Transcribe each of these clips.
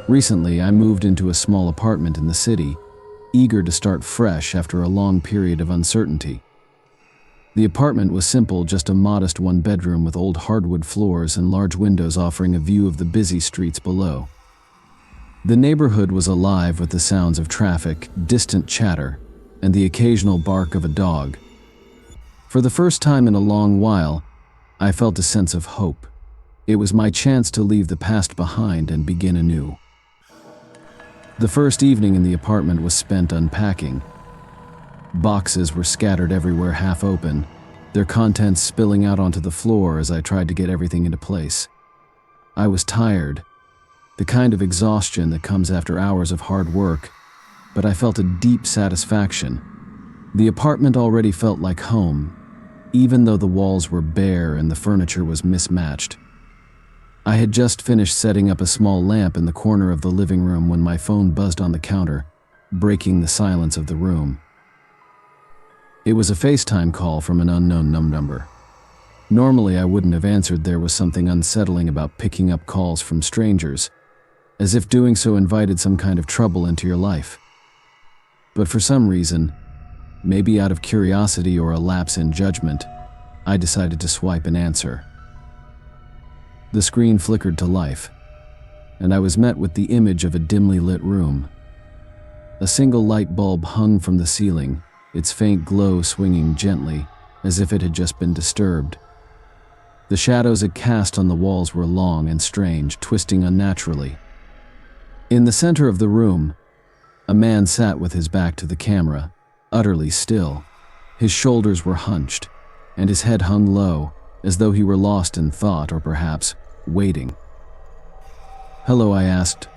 Recently, I moved into a small apartment in the city, eager to start fresh after a long period of uncertainty. The apartment was simple, just a modest one-bedroom with old hardwood floors and large windows offering a view of the busy streets below. The neighborhood was alive with the sounds of traffic, distant chatter, and the occasional bark of a dog. For the first time in a long while, I felt a sense of hope. It was my chance to leave the past behind and begin anew. The first evening in the apartment was spent unpacking. Boxes were scattered everywhere, half open, their contents spilling out onto the floor as I tried to get everything into place. I was tired, the kind of exhaustion that comes after hours of hard work, but I felt a deep satisfaction. The apartment already felt like home, even though the walls were bare and the furniture was mismatched. I had just finished setting up a small lamp in the corner of the living room when my phone buzzed on the counter, breaking the silence of the room. It was a FaceTime call from an unknown number. Normally I wouldn't have answered. There was something unsettling about picking up calls from strangers, as if doing so invited some kind of trouble into your life. But for some reason, maybe out of curiosity or a lapse in judgment, I decided to swipe and answer. The screen flickered to life, and I was met with the image of a dimly lit room. A single light bulb hung from the ceiling, its faint glow swinging gently, as if it had just been disturbed. The shadows it cast on the walls were long and strange, twisting unnaturally. In the center of the room, a man sat with his back to the camera, utterly still. His shoulders were hunched, and his head hung low, as though he were lost in thought or perhaps waiting. "Hello," I asked,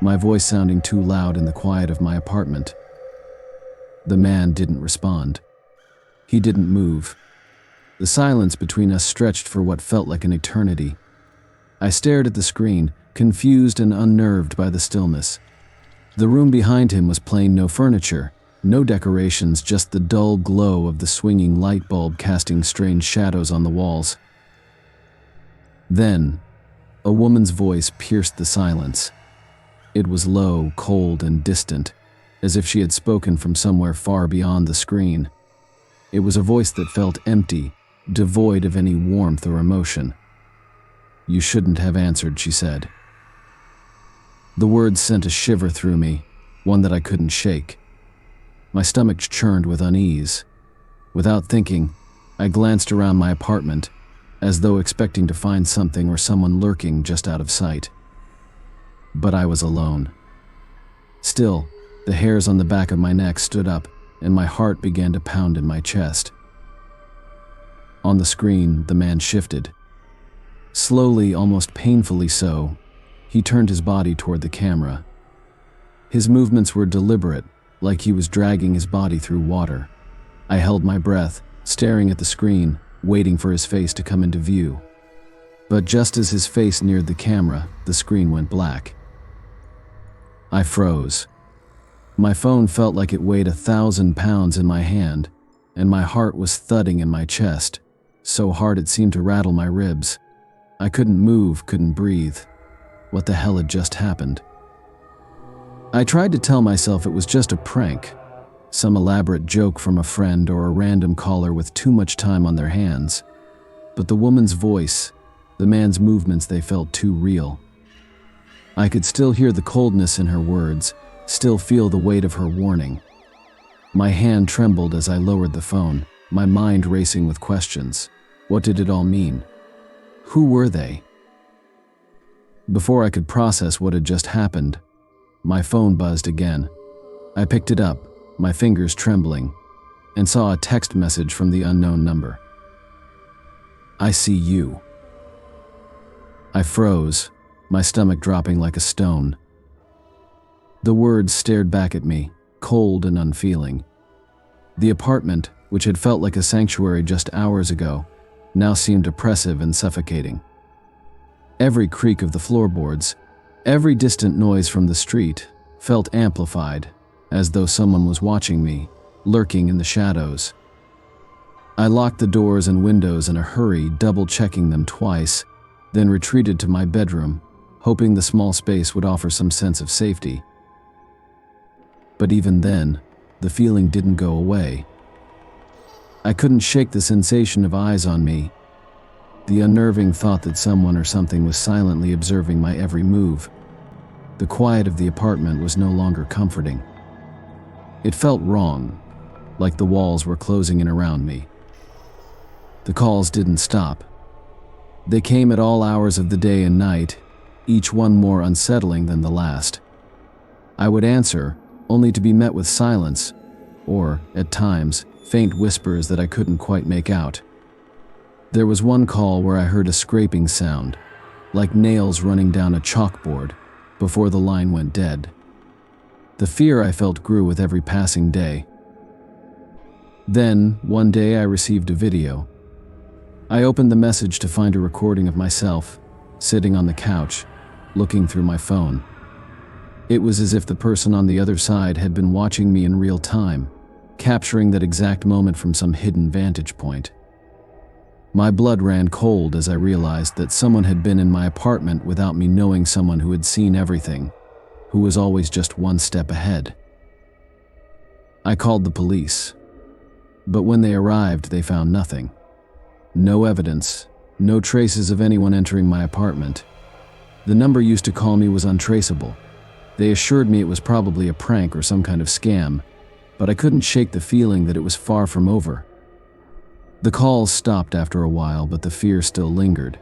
my voice sounding too loud in the quiet of my apartment. The man didn't respond. He didn't move. The silence between us stretched for what felt like an eternity. I stared at the screen, confused and unnerved by the stillness. The room behind him was plain, no furniture, no decorations, just the dull glow of the swinging light bulb casting strange shadows on the walls. Then, a woman's voice pierced the silence. It was low, cold, and distant, as if she had spoken from somewhere far beyond the screen. It was a voice that felt empty, devoid of any warmth or emotion. "You shouldn't have answered," she said. The words sent a shiver through me, one that I couldn't shake. My stomach churned with unease. Without thinking, I glanced around my apartment, as though expecting to find something or someone lurking just out of sight. But I was alone. Still, the hairs on the back of my neck stood up, and my heart began to pound in my chest. On the screen, the man shifted. Slowly, almost painfully so, he turned his body toward the camera. His movements were deliberate, like he was dragging his body through water. I held my breath, staring at the screen, waiting for his face to come into view. But just as his face neared the camera, the screen went black. I froze. My phone felt like it weighed 1,000 pounds in my hand, and my heart was thudding in my chest, so hard it seemed to rattle my ribs. I couldn't move, couldn't breathe. What the hell had just happened? I tried to tell myself it was just a prank, some elaborate joke from a friend or a random caller with too much time on their hands. But the woman's voice, the man's movements, they felt too real. I could still hear the coldness in her words, still feel the weight of her warning. My hand trembled as I lowered the phone, my mind racing with questions. What did it all mean? Who were they? Before I could process what had just happened, my phone buzzed again. I picked it up, my fingers trembling, and saw a text message from the unknown number. "I see you." I froze, my stomach dropping like a stone. The words stared back at me, cold and unfeeling. The apartment, which had felt like a sanctuary just hours ago, now seemed oppressive and suffocating. Every creak of the floorboards, every distant noise from the street, felt amplified, as though someone was watching me, lurking in the shadows. I locked the doors and windows in a hurry, double-checking them twice, then retreated to my bedroom, hoping the small space would offer some sense of safety. But even then, the feeling didn't go away. I couldn't shake the sensation of eyes on me, the unnerving thought that someone or something was silently observing my every move. The quiet of the apartment was no longer comforting. It felt wrong, like the walls were closing in around me. The calls didn't stop. They came at all hours of the day and night, each one more unsettling than the last. I would answer, only to be met with silence, or, at times, faint whispers that I couldn't quite make out. There was one call where I heard a scraping sound, like nails running down a chalkboard, before the line went dead. The fear I felt grew with every passing day. Then, one day I received a video. I opened the message to find a recording of myself, sitting on the couch, looking through my phone. It was as if the person on the other side had been watching me in real time, capturing that exact moment from some hidden vantage point. My blood ran cold as I realized that someone had been in my apartment without me knowing, someone who had seen everything, who was always just one step ahead. I called the police, but when they arrived, they found nothing. No evidence, no traces of anyone entering my apartment. The number used to call me was untraceable. They assured me it was probably a prank or some kind of scam, but I couldn't shake the feeling that it was far from over. The calls stopped after a while, but the fear still lingered.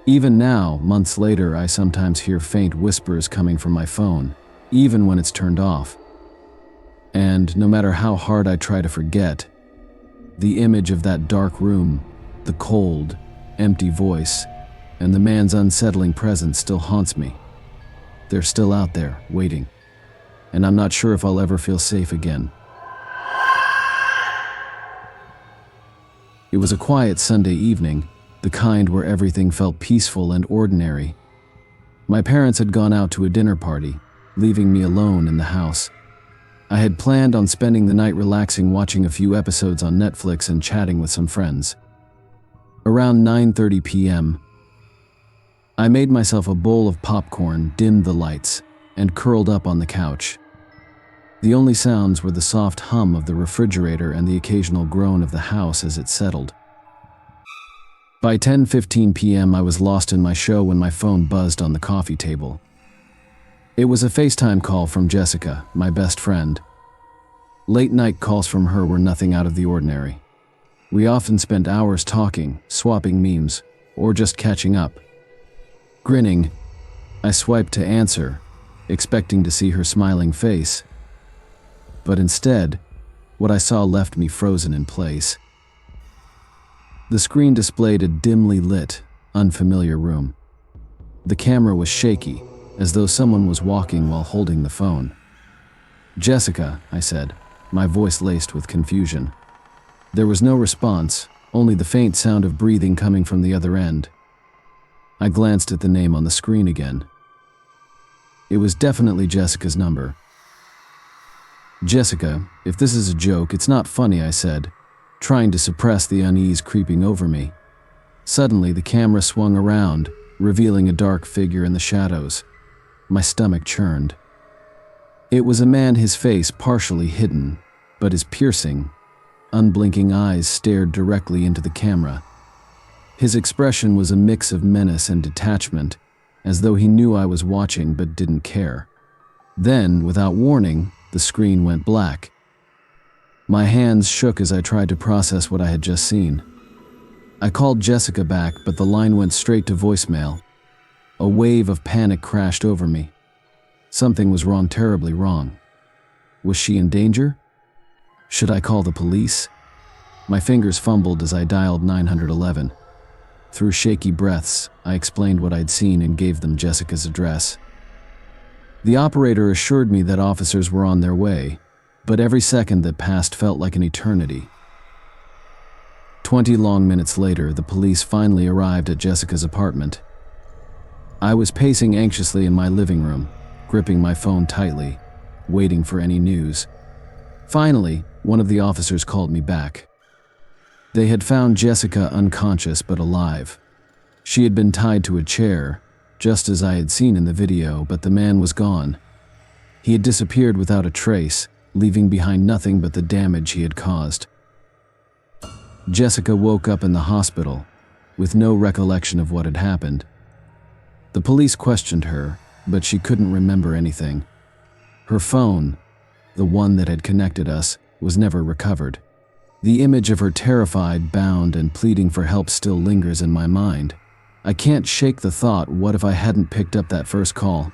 Even now, months later, I sometimes hear faint whispers coming from my phone, even when it's turned off. And no matter how hard I try to forget, the image of that dark room, the cold, empty voice, and the man's unsettling presence still haunts me. They're still out there, waiting, and I'm not sure if I'll ever feel safe again. It was a quiet Sunday evening, the kind where everything felt peaceful and ordinary. My parents had gone out to a dinner party, leaving me alone in the house. I had planned on spending the night relaxing, watching a few episodes on Netflix and chatting with some friends. Around 9:30 p.m., I made myself a bowl of popcorn, dimmed the lights, and curled up on the couch. The only sounds were the soft hum of the refrigerator and the occasional groan of the house as it settled. By 10:15 p.m., I was lost in my show when my phone buzzed on the coffee table. It was a FaceTime call from Jessica, my best friend. Late-night calls from her were nothing out of the ordinary. We often spent hours talking, swapping memes, or just catching up. Grinning, I swiped to answer, expecting to see her smiling face. But instead, what I saw left me frozen in place. The screen displayed a dimly lit, unfamiliar room. The camera was shaky, as though someone was walking while holding the phone. "Jessica," I said, my voice laced with confusion. There was no response, only the faint sound of breathing coming from the other end. I glanced at the name on the screen again. It was definitely Jessica's number. "Jessica, if this is a joke, it's not funny," I said, trying to suppress the unease creeping over me. Suddenly, the camera swung around, revealing a dark figure in the shadows. My stomach churned. It was a man, his face partially hidden, but his piercing, unblinking eyes stared directly into the camera. His expression was a mix of menace and detachment, as though he knew I was watching but didn't care. Then, without warning, the screen went black. My hands shook as I tried to process what I had just seen. I called Jessica back, but the line went straight to voicemail. A wave of panic crashed over me. Something was wrong, terribly wrong. Was she in danger? Should I call the police? My fingers fumbled as I dialed 911. Through shaky breaths, I explained what I'd seen and gave them Jessica's address. The operator assured me that officers were on their way, but every second that passed felt like an eternity. 20 long minutes later, the police finally arrived at Jessica's apartment. I was pacing anxiously in my living room, gripping my phone tightly, waiting for any news. Finally, one of the officers called me back. They had found Jessica unconscious but alive. She had been tied to a chair, just as I had seen in the video, but the man was gone. He had disappeared without a trace, leaving behind nothing but the damage he had caused. Jessica woke up in the hospital, with no recollection of what had happened. The police questioned her, but she couldn't remember anything. Her phone, the one that had connected us, was never recovered. The image of her terrified, bound, and pleading for help still lingers in my mind. I can't shake the thought, what if I hadn't picked up that first call?